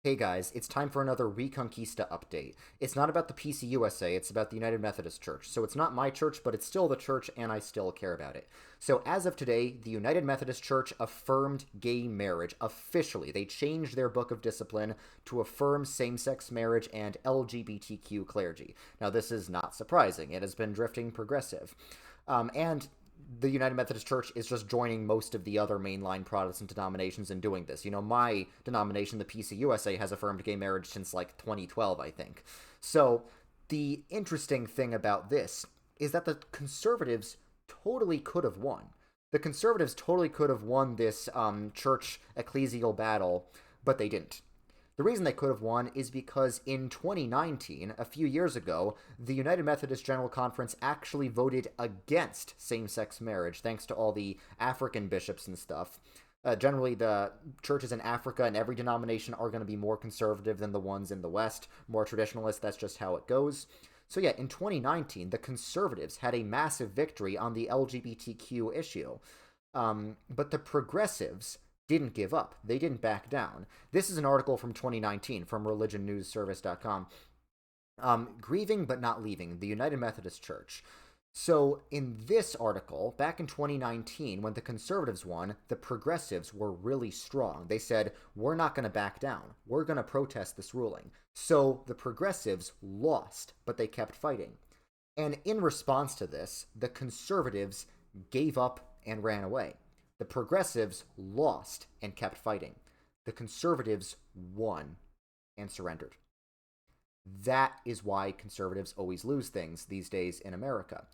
Hey guys, it's time for another Reconquista update. It's not about the PCUSA, it's about the United Methodist Church. So it's not my church, but it's still the church, and I still care about it. So as of today, the United Methodist Church affirmed gay marriage officially. They changed their book of discipline to affirm same-sex marriage and LGBTQ clergy. Now this is not surprising. It has been drifting progressive. And the United Methodist Church is just joining most of the other mainline Protestant denominations in doing this. You know, my denomination, the PCUSA, has affirmed gay marriage since like 2012, I think. So the interesting thing about this is that the conservatives totally could have won. The conservatives totally could have won this church ecclesial battle, but they didn't. The reason they could have won is because in 2019, a few years ago, the United Methodist General Conference actually voted against same-sex marriage, thanks to all the African bishops and stuff. Generally, the churches in Africa and every denomination are going to be more conservative than the ones in the West, more traditionalist. That's just how it goes. So yeah, in 2019, the conservatives had a massive victory on the LGBTQ issue. But the progressives didn't give up. They didn't back down. This is an article from 2019 from religionnewsservice.com. Grieving but not leaving, the United Methodist Church. So in this article, back in 2019, when the conservatives won, the progressives were really strong. They said, we're not going to back down. We're going to protest this ruling. So the progressives lost, but they kept fighting. And in response to this, the conservatives gave up and ran away. The progressives lost and kept fighting. The conservatives won and surrendered. That is why conservatives always lose things these days in America.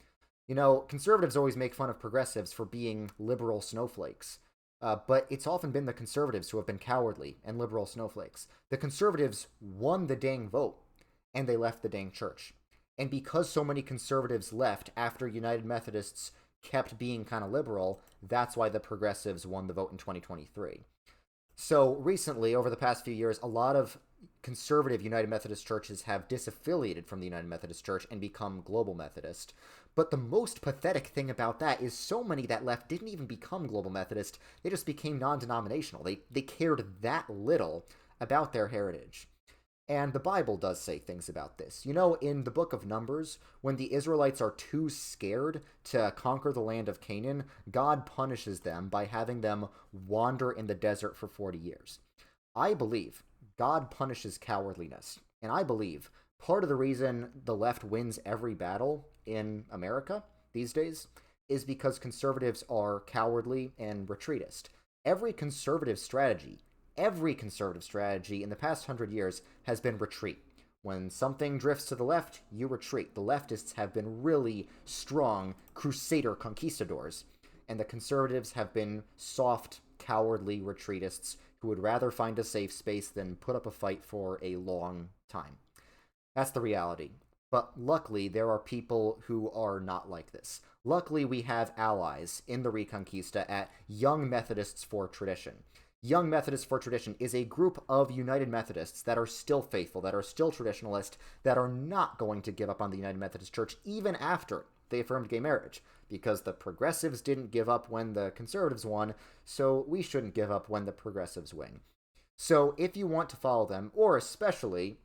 You know, conservatives always make fun of progressives for being liberal snowflakes. But it's often been the conservatives who have been cowardly and liberal snowflakes. The conservatives won the dang vote, and they left the dang church. And because so many conservatives left after United Methodists kept being kind of liberal, that's why the progressives won the vote in 2023. So recently, over the past few years, a lot of conservative United Methodist churches have disaffiliated from the United Methodist Church and become Global Methodist. But the most pathetic thing about that is so many that left didn't even become Global Methodist. They just became non-denominational. They cared that little about their heritage. And the Bible does say things about this. You know, in the book of Numbers, when the Israelites are too scared to conquer the land of Canaan, God punishes them by having them wander in the desert for 40 years. I believe God punishes cowardliness. And I believe part of the reason the left wins every battle in America these days is because conservatives are cowardly and retreatist. Every conservative strategy in the past 100 years has been retreat. When something drifts to the left, you retreat. The leftists have been really strong crusader conquistadors, and the conservatives have been soft, cowardly retreatists who would rather find a safe space than put up a fight for a long time. That's the reality. But luckily, there are people who are not like this. Luckily, we have allies in the Reconquista at Young Methodists for Tradition. Young Methodists for Tradition is a group of United Methodists that are still faithful, that are still traditionalist, that are not going to give up on the United Methodist Church even after they affirmed gay marriage, because the progressives didn't give up when the conservatives won, so we shouldn't give up when the progressives win. So if you want to follow them, or especially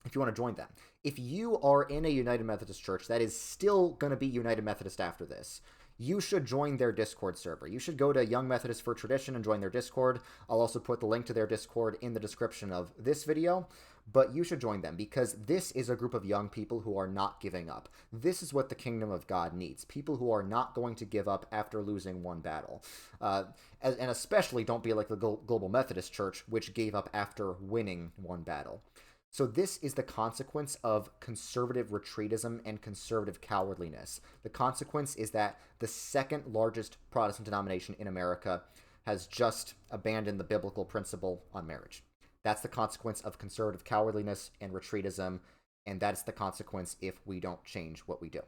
if you want to join them, if you are in a United Methodist Church that is still going to be United Methodist after this, you should join their Discord server. You should go to Young Methodist for Tradition and join their Discord. I'll also put the link to their Discord in the description of this video, but you should join them because this is a group of young people who are not giving up. This is what the kingdom of God needs. People who are not going to give up after losing one battle. And especially don't be like the Global Methodist Church, which gave up after winning one battle. So this is the consequence of conservative retreatism and conservative cowardliness. The consequence is that the second largest Protestant denomination in America has just abandoned the biblical principle on marriage. That's the consequence of conservative cowardliness and retreatism, and that's the consequence if we don't change what we do.